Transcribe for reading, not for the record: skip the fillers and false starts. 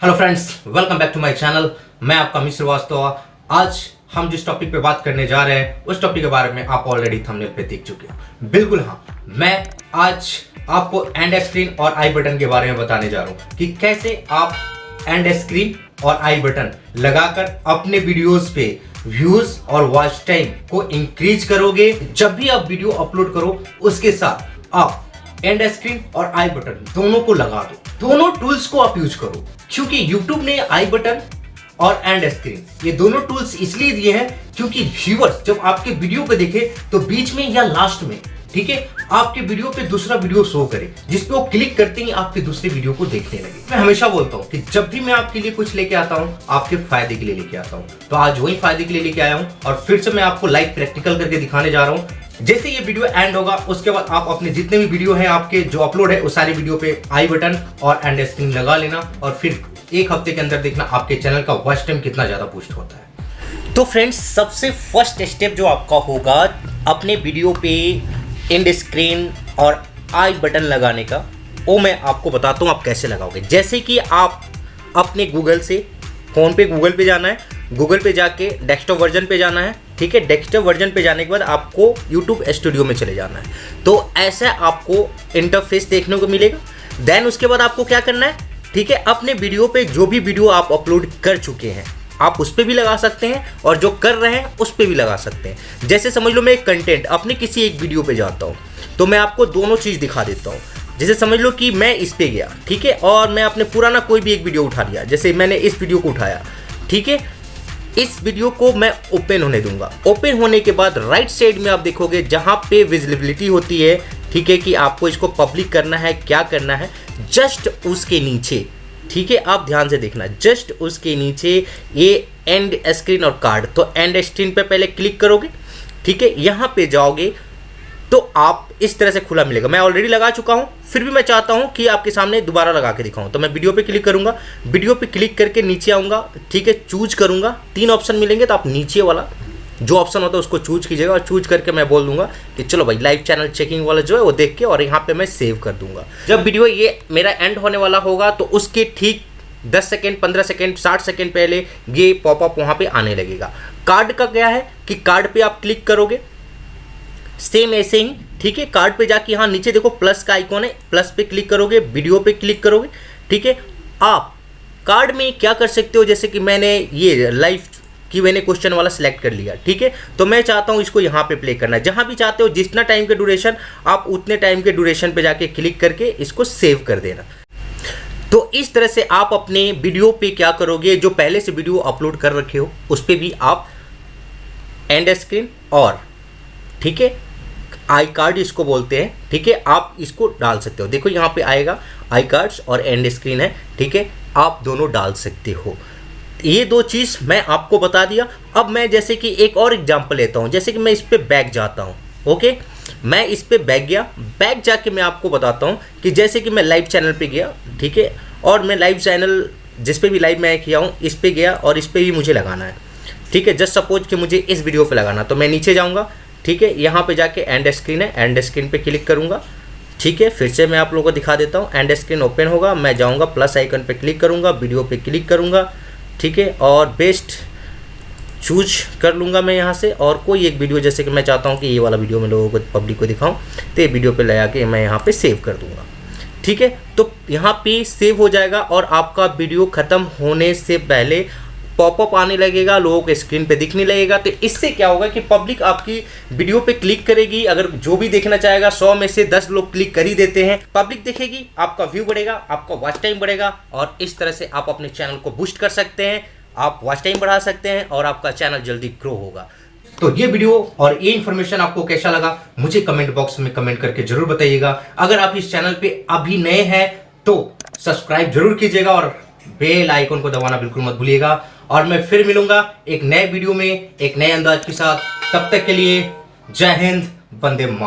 Hello friends, welcome back to my channel. मैं आपका mister Srivastava. आज हम जिस टॉपिक पे बात करने जा रहे हैं उस टॉपिक के बारे में आप ऑलरेडी थंबनेल पे देख चुके हो। बिल्कुल हाँ, मैं आज आपको एंड स्क्रीन और आई बटन के बारे में बताने जा रहा हूँ कि कैसे आप एंड स्क्रीन और आई बटन लगाकर अपने वीडियोस पे व्यूज और वॉच टाइम को इंक्रीज करोगे। जब भी आप वीडियो अपलोड करो उसके साथ आप एंड स्क्रीन और आई बटन दोनों को लगा दो। दोनों टूल्स को आप यूज करो, क्योंकि YouTube ने आई बटन और एंड स्क्रीन ये दोनों टूल्स इसलिए दिए हैं क्योंकि व्यूअर्स जब आपके वीडियो को देखे तो बीच में या लास्ट में, ठीक है, आपके वीडियो पे दूसरा वीडियो शो करे जिसपे वो क्लिक करते ही आपके दूसरे वीडियो को देखने लगे। मैं हमेशा बोलता हूँ कि जब भी मैं आपके लिए कुछ लेके आता हूँ आपके फायदे के लिए लेके आता हूँ, तो आज वही फायदे के लिए लेके आया हूँ और फिर से मैं आपको लाइव प्रैक्टिकल करके दिखाने जा रहा हूँ। जैसे ये वीडियो एंड होगा उसके बाद आप अपने जितने भी वीडियो हैं आपके जो अपलोड है उस सारे वीडियो पे आई बटन और एंड स्क्रीन लगा लेना और फिर एक हफ्ते के अंदर देखना आपके चैनल का वॉच टाइम कितना ज्यादा बूस्ट होता है। तो फ्रेंड्स, सबसे फर्स्ट स्टेप जो आपका होगा अपने वीडियो पे एंड स्क्रीन और आई बटन लगाने का, वो मैं आपको बताता हूँ आप कैसे लगाओगे। जैसे कि आप अपने गूगल से फोन पे गूगल पे जाना है, गूगल पे जाके डेस्कटॉप वर्जन पे जाना है, ठीक है। डेस्कटॉप वर्जन पे जाने के बाद आपको YouTube स्टूडियो में चले जाना है। तो ऐसा आपको इंटरफेस देखने को मिलेगा। देन उसके बाद आपको क्या करना है, ठीक है, अपने वीडियो पे जो भी वीडियो आप अपलोड कर चुके हैं आप उस पर भी लगा सकते हैं और जो कर रहे हैं उस पर भी लगा सकते हैं। जैसे समझ लो मैं एक कंटेंट अपने किसी एक वीडियो पे जाता हूँ तो मैं आपको दोनों चीज़ दिखा देता हूँ। जैसे समझ लो कि मैं इस पे गया, ठीक है, और मैं अपने पुराना कोई भी एक वीडियो उठा लिया। जैसे मैंने इस वीडियो को उठाया, ठीक है, इस वीडियो को मैं ओपन होने दूंगा। ओपन होने के बाद राइट साइड में आप देखोगे जहां पे विजिबिलिटी होती है, ठीक है, कि आपको इसको पब्लिक करना है क्या करना है, जस्ट उसके नीचे, ठीक है, आप ध्यान से देखना, जस्ट उसके नीचे ये एंड स्क्रीन और कार्ड। तो एंड स्क्रीन पे पहले क्लिक करोगे, ठीक है, यहाँ पे जाओगे तो आप इस तरह से खुला मिलेगा। मैं ऑलरेडी लगा चुका हूँ, फिर भी मैं चाहता हूँ कि आपके सामने दोबारा लगा के दिखाऊं। तो मैं वीडियो पे क्लिक करूंगा, वीडियो पे क्लिक करके नीचे आऊँगा, ठीक है, चूज करूँगा। 3 ऑप्शन मिलेंगे तो आप नीचे वाला जो ऑप्शन होता है उसको चूज कीजिएगा और चूज करके मैं बोल दूंगा कि चलो भाई लाइव चैनल चेकिंग वाला जो है वो देख के और यहाँ पे मैं सेव कर दूंगा। जब वीडियो ये मेरा एंड होने वाला होगा तो उसके ठीक 10 सेकेंड 15 सेकेंड 60 सेकेंड पहले ये पॉपअप वहाँ पे आने लगेगा। कार्ड का क्या है कि कार्ड पे आप क्लिक करोगे सेम ऐसे ही, ठीक है, कार्ड पे जाके यहाँ नीचे देखो प्लस का आइकॉन है, प्लस पे क्लिक करोगे, वीडियो पे क्लिक करोगे, ठीक है। आप कार्ड में क्या कर सकते हो, जैसे कि मैंने ये लाइव कि मैंने क्वेश्चन वाला सिलेक्ट कर लिया, ठीक है, तो मैं चाहता हूँ इसको यहाँ पे प्ले करना है। जहाँ भी चाहते हो जितना टाइम के ड्यूरेशन आप उतने टाइम के ड्यूरेशन पे जाके क्लिक करके इसको सेव कर देना। तो इस तरह से आप अपने वीडियो पे क्या करोगे, जो पहले से वीडियो अपलोड कर रखे हो उस पर भी आप एंड स्क्रीन और, ठीक है, आई कार्ड इसको बोलते हैं, ठीक है, आप इसको डाल सकते हो। देखो यहाँ पे आएगा आई कार्ड्स और एंड स्क्रीन है, ठीक है, आप दोनों डाल सकते हो। ये 2 चीज़ मैं आपको बता दिया। अब मैं जैसे कि एक और एग्जांपल लेता हूँ। जैसे कि मैं इस पे बैक जाता हूँ, ओके, मैं इस पे बैक गया, बैक जाके मैं आपको बताता हूँ कि जैसे कि मैं लाइव चैनल पे गया, ठीक है, और मैं लाइव चैनल जिस पे भी लाइव मैं किया हूँ इस पे गया और इस पे भी मुझे लगाना है, ठीक है। जस्ट सपोज कि मुझे इस वीडियो पे लगाना, तो मैं नीचे जाऊँगा, ठीक है, यहाँ पे जाके एंड स्क्रीन है, एंड स्क्रीन पे क्लिक करूँगा, ठीक है। फिर से मैं आप लोगों को दिखा देता हूँ, एंड स्क्रीन ओपन होगा, मैं जाऊँगा प्लस आइकन पे क्लिक करूँगा, वीडियो पे क्लिक करूँगा, ठीक है, और बेस्ट चूज कर लूँगा मैं यहाँ से और कोई एक वीडियो, जैसे कि मैं चाहता हूँ कि ये वाला वीडियो मैं लोगों को पब्लिक को दिखाऊँ, तो ये वीडियो पे लगा के मैं यहाँ पे सेव कर दूँगा, ठीक है। तो यहाँ पे सेव हो जाएगा और आपका वीडियो ख़त्म होने से पहले पॉपअप आने लगेगा, लोगों के स्क्रीन पे दिखने लगेगा। तो इससे क्या होगा कि पब्लिक आपकी वीडियो पे क्लिक करेगी। अगर जो भी देखना चाहेगा 100 में से 10 लोग क्लिक कर ही देते हैं, पब्लिक देखेगी, आपका व्यू बढ़ेगा, आपका वॉच टाइम बढ़ेगा और इस तरह से आप अपने चैनल को बूस्ट कर सकते हैं, आप वॉच टाइम बढ़ा सकते हैं और आपका चैनल जल्दी ग्रो होगा। तो ये वीडियो और ये इन्फॉर्मेशन आपको कैसा लगा मुझे कमेंट बॉक्स में कमेंट करके जरूर बताइएगा। अगर आप इस चैनल पे अभी नए हैं तो सब्सक्राइब जरूर कीजिएगा और बेल आइकन को दबाना बिल्कुल मत भूलिएगा। और मैं फिर मिलूंगा एक नए वीडियो में एक नए अंदाज के साथ। तब तक के लिए जय हिंद, वंदे मातरम।